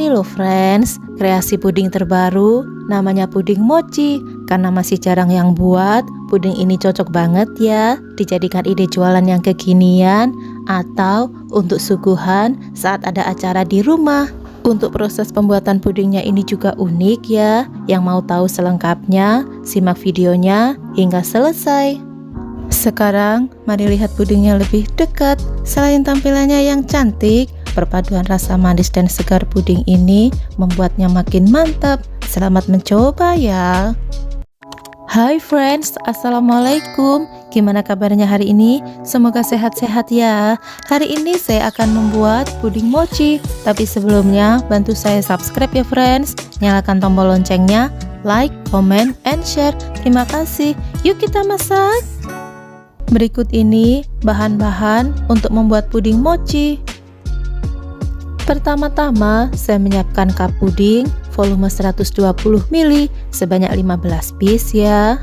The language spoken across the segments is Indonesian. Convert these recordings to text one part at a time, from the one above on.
Ini loh friends, kreasi puding terbaru, namanya puding mochi. Karena masih jarang yang buat, puding ini cocok banget ya dijadikan ide jualan yang kekinian atau untuk suguhan saat ada acara di rumah. Untuk proses pembuatan pudingnya ini juga unik ya. Yang mau tahu selengkapnya, simak videonya hingga selesai. Sekarang mari lihat pudingnya lebih dekat. Selain tampilannya yang cantik, perpaduan rasa manis dan segar puding ini membuatnya makin mantap. Selamat mencoba ya. Hai friends, assalamualaikum. Gimana kabarnya hari ini? Semoga sehat-sehat ya. Hari ini saya akan membuat puding mochi. Tapi sebelumnya bantu saya subscribe ya friends. Nyalakan tombol loncengnya, like, comment, and share. Terima kasih. Yuk kita masak. Berikut ini bahan-bahan untuk membuat puding mochi. Pertama-tama saya menyiapkan cup puding volume 120 ml sebanyak 15 piece ya.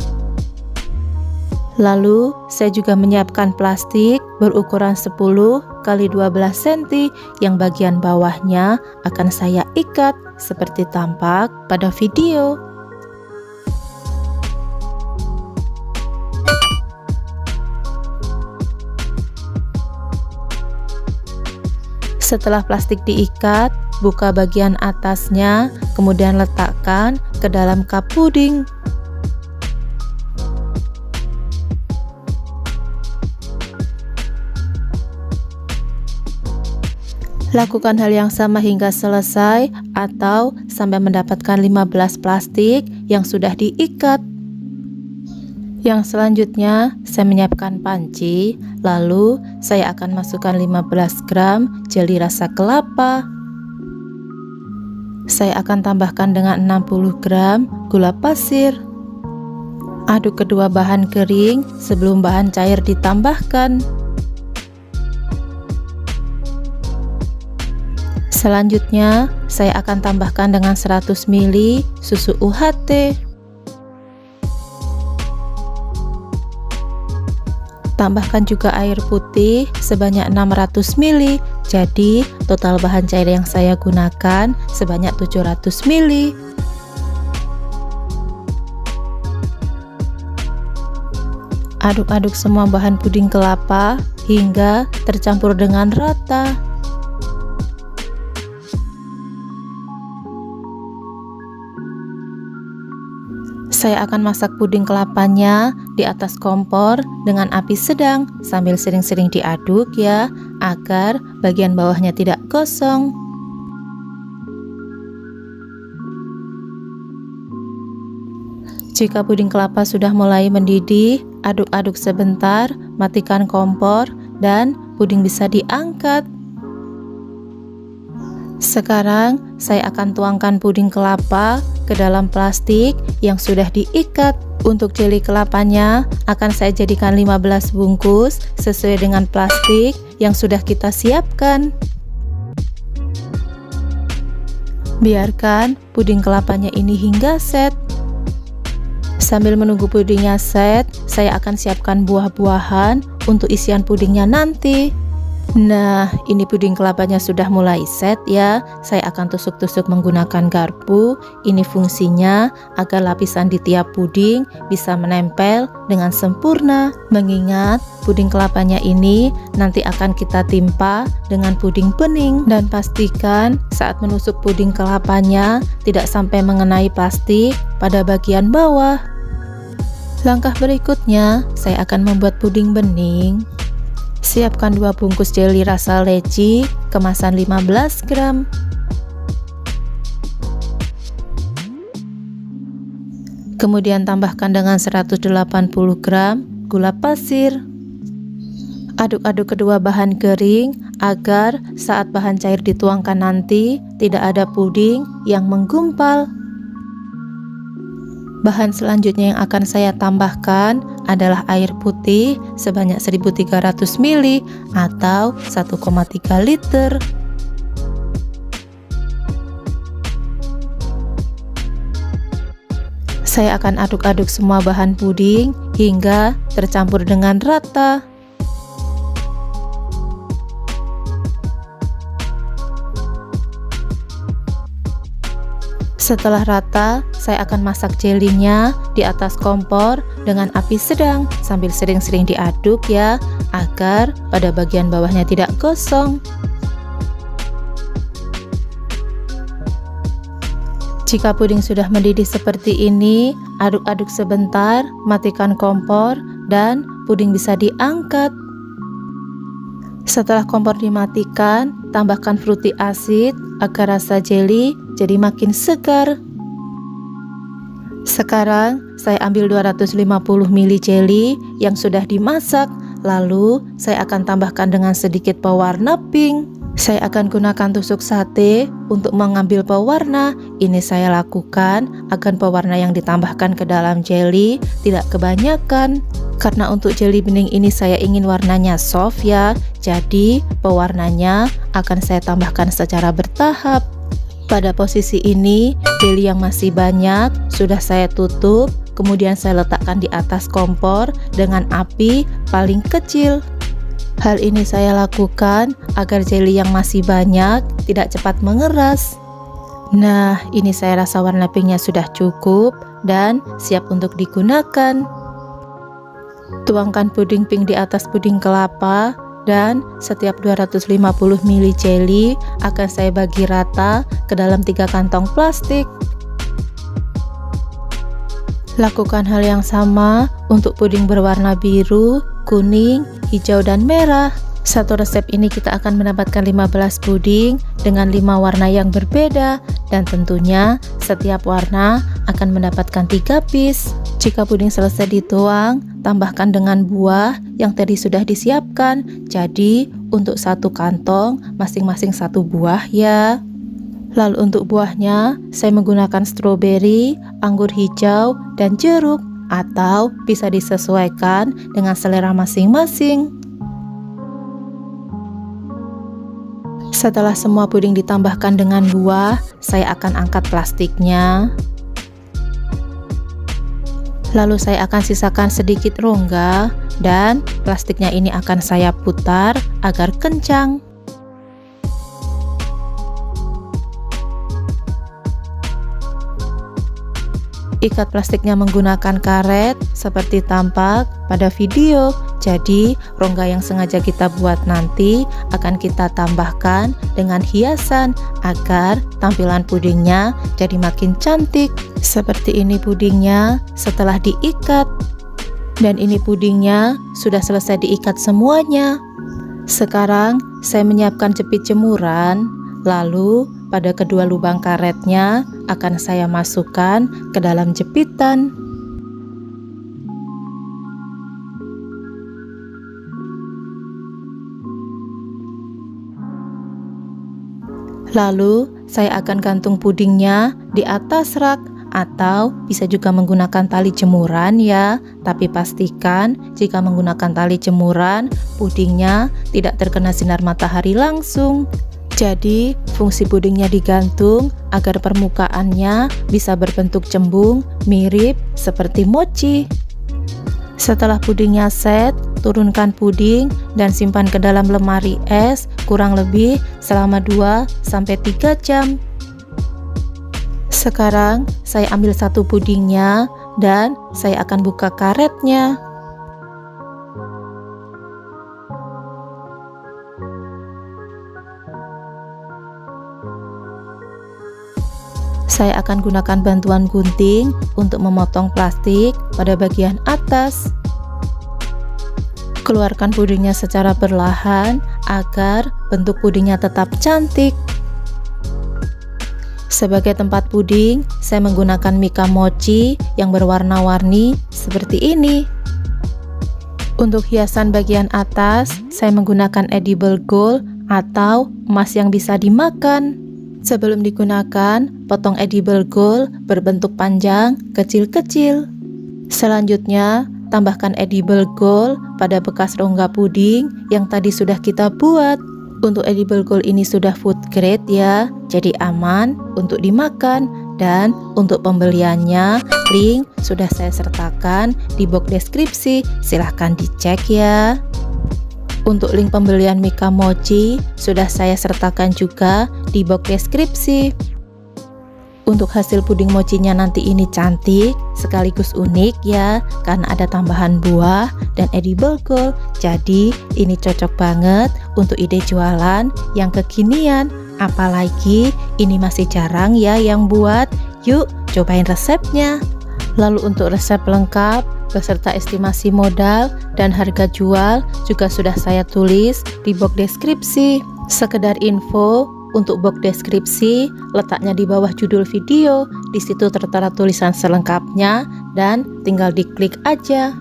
Lalu saya juga menyiapkan plastik berukuran 10 x 12 cm yang bagian bawahnya akan saya ikat seperti tampak pada video. Setelah plastik diikat, buka bagian atasnya, kemudian letakkan ke dalam cup puding. Lakukan hal yang sama hingga selesai atau sampai mendapatkan 15 plastik yang sudah diikat. Yang selanjutnya saya menyiapkan panci, lalu saya akan masukkan 15 gram jeli rasa kelapa. Saya akan tambahkan dengan 60 gram gula pasir. Aduk kedua bahan kering sebelum bahan cair ditambahkan. Selanjutnya saya akan tambahkan dengan 100 ml susu UHT. Tambahkan juga air putih sebanyak 600 ml. Jadi total bahan cair yang saya gunakan sebanyak 700 ml. Aduk-aduk semua bahan puding kelapa hingga tercampur dengan rata. Saya akan masak puding kelapanya di atas kompor dengan api sedang sambil sering-sering diaduk ya, agar bagian bawahnya tidak gosong. Jika puding kelapa sudah mulai mendidih, aduk-aduk sebentar, matikan kompor, dan puding bisa diangkat. Sekarang saya akan tuangkan puding kelapa ke dalam plastik yang sudah diikat. Untuk jeli kelapanya akan saya jadikan 15 bungkus sesuai dengan plastik yang sudah kita siapkan. Biarkan puding kelapanya ini hingga set. Sambil menunggu pudingnya set, saya akan siapkan buah-buahan untuk isian pudingnya nanti. Nah, ini puding kelapanya sudah mulai set ya. Saya akan tusuk-tusuk menggunakan garpu. Ini fungsinya agar lapisan di tiap puding bisa menempel dengan sempurna. Mengingat puding kelapanya ini nanti akan kita timpa dengan puding bening. Dan pastikan saat menusuk puding kelapanya tidak sampai mengenai plastik pada bagian bawah. Langkah berikutnya, saya akan membuat puding bening. Siapkan 2 bungkus jeli rasa leci kemasan 15 gram. Kemudian tambahkan dengan 180 gram gula pasir. Aduk-aduk kedua bahan kering agar saat bahan cair dituangkan nanti tidak ada puding yang menggumpal. Bahan selanjutnya yang akan saya tambahkan adalah air putih sebanyak 1300 ml atau 1,3 liter. Saya akan aduk-aduk semua bahan puding hingga tercampur dengan rata. Setelah rata, saya akan masak jelinya di atas kompor dengan api sedang sambil sering-sering diaduk ya, agar pada bagian bawahnya tidak gosong. Jika puding sudah mendidih seperti ini, aduk-aduk sebentar, matikan kompor, dan puding bisa diangkat. Setelah kompor dimatikan, tambahkan fruity acid agar rasa jeli jadi makin segar. Sekarang saya ambil 250 ml jeli yang sudah dimasak, lalu saya akan tambahkan dengan sedikit pewarna pink. Saya akan gunakan tusuk sate untuk mengambil pewarna. Ini saya lakukan agar pewarna yang ditambahkan ke dalam jeli tidak kebanyakan. Karena untuk jeli bening ini saya ingin warnanya soft ya, jadi pewarnanya akan saya tambahkan secara bertahap. Pada posisi ini, jeli yang masih banyak sudah saya tutup, kemudian saya letakkan di atas kompor dengan api paling kecil. Hal ini saya lakukan agar jeli yang masih banyak tidak cepat mengeras. Nah, ini saya rasa warna pinknya sudah cukup dan siap untuk digunakan. Tuangkan puding pink di atas puding kelapa dan setiap 250 ml jeli akan saya bagi rata ke dalam 3 kantong plastik. Lakukan hal yang sama untuk puding berwarna biru, kuning, hijau, dan merah. Satu resep ini kita akan mendapatkan 15 puding dengan 5 warna yang berbeda, dan tentunya setiap warna akan mendapatkan 3 piece. Jika puding selesai dituang, tambahkan dengan buah yang tadi sudah disiapkan. Jadi untuk satu kantong masing-masing 1 buah ya. Lalu untuk buahnya saya menggunakan stroberi, anggur hijau, dan jeruk, atau bisa disesuaikan dengan selera masing-masing. Setelah semua puding ditambahkan dengan buah, saya akan angkat plastiknya. Lalu saya akan sisakan sedikit rongga dan plastiknya ini akan saya putar agar kencang. Ikat plastiknya menggunakan karet seperti tampak pada video. Jadi rongga yang sengaja kita buat nanti akan kita tambahkan dengan hiasan agar tampilan pudingnya jadi makin cantik. Seperti ini pudingnya setelah diikat. Dan ini pudingnya sudah selesai diikat semuanya. Sekarang saya menyiapkan jepit jemuran. Lalu pada kedua lubang karetnya akan saya masukkan ke dalam jepitan. Lalu saya akan gantung pudingnya di atas rak, atau bisa juga menggunakan tali jemuran ya. Tapi pastikan jika menggunakan tali jemuran, pudingnya tidak terkena sinar matahari langsung. Jadi fungsi pudingnya digantung agar permukaannya bisa berbentuk cembung mirip seperti mochi. Setelah pudingnya set, turunkan puding dan simpan ke dalam lemari es kurang lebih selama 2-3 jam. Sekarang saya ambil satu pudingnya dan saya akan buka karetnya. Saya akan gunakan bantuan gunting untuk memotong plastik pada bagian atas. Keluarkan pudingnya secara perlahan agar bentuk pudingnya tetap cantik. Sebagai tempat puding, saya menggunakan mika mochi yang berwarna-warni seperti ini. Untuk hiasan bagian atas, saya menggunakan edible gold atau emas yang bisa dimakan. Sebelum digunakan, potong edible gold berbentuk panjang kecil-kecil. Selanjutnya, tambahkan edible gold pada bekas rongga puding yang tadi sudah kita buat. Untuk edible gold ini sudah food grade ya, jadi aman untuk dimakan. Dan untuk pembeliannya, link sudah saya sertakan di box deskripsi, silahkan dicek ya. Untuk link pembelian mika mochi sudah saya sertakan juga di box deskripsi. Untuk hasil puding mochinya nanti ini cantik sekaligus unik ya, karena ada tambahan buah dan edible gold. Jadi ini cocok banget untuk ide jualan yang kekinian. Apalagi ini masih jarang ya yang buat. Yuk cobain resepnya. Lalu untuk resep lengkap beserta estimasi modal dan harga jual juga sudah saya tulis di box deskripsi. Sekedar info, untuk box deskripsi letaknya di bawah judul video. Di situ tertera tulisan selengkapnya dan tinggal diklik aja.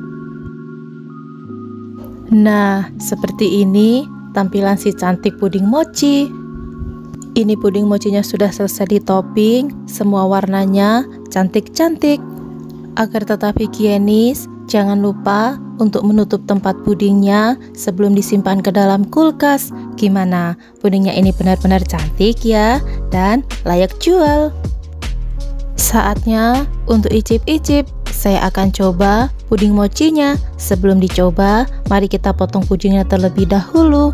Nah, seperti ini tampilan si cantik puding mochi. Ini puding mochinya sudah selesai di topping, semua warnanya cantik-cantik. Agar tetap higienis, jangan lupa untuk menutup tempat pudingnya sebelum disimpan ke dalam kulkas. Gimana? Pudingnya ini benar-benar cantik ya dan layak jual. Saatnya untuk icip-icip. Saya akan coba puding mochinya. Sebelum dicoba, mari kita potong pudingnya terlebih dahulu.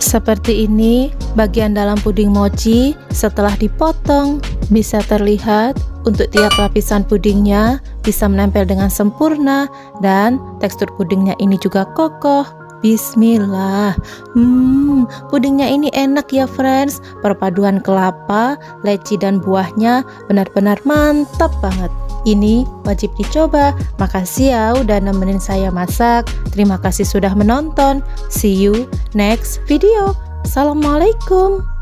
Seperti ini bagian dalam puding mochi setelah dipotong. Bisa terlihat untuk tiap lapisan pudingnya bisa menempel dengan sempurna dan tekstur pudingnya ini juga kokoh. Bismillah. Pudingnya ini enak ya friends. Perpaduan kelapa, leci dan buahnya benar-benar mantap banget. Ini wajib dicoba. Makasih ya udah nemenin saya masak. Terima kasih sudah menonton. See you next video. Assalamualaikum.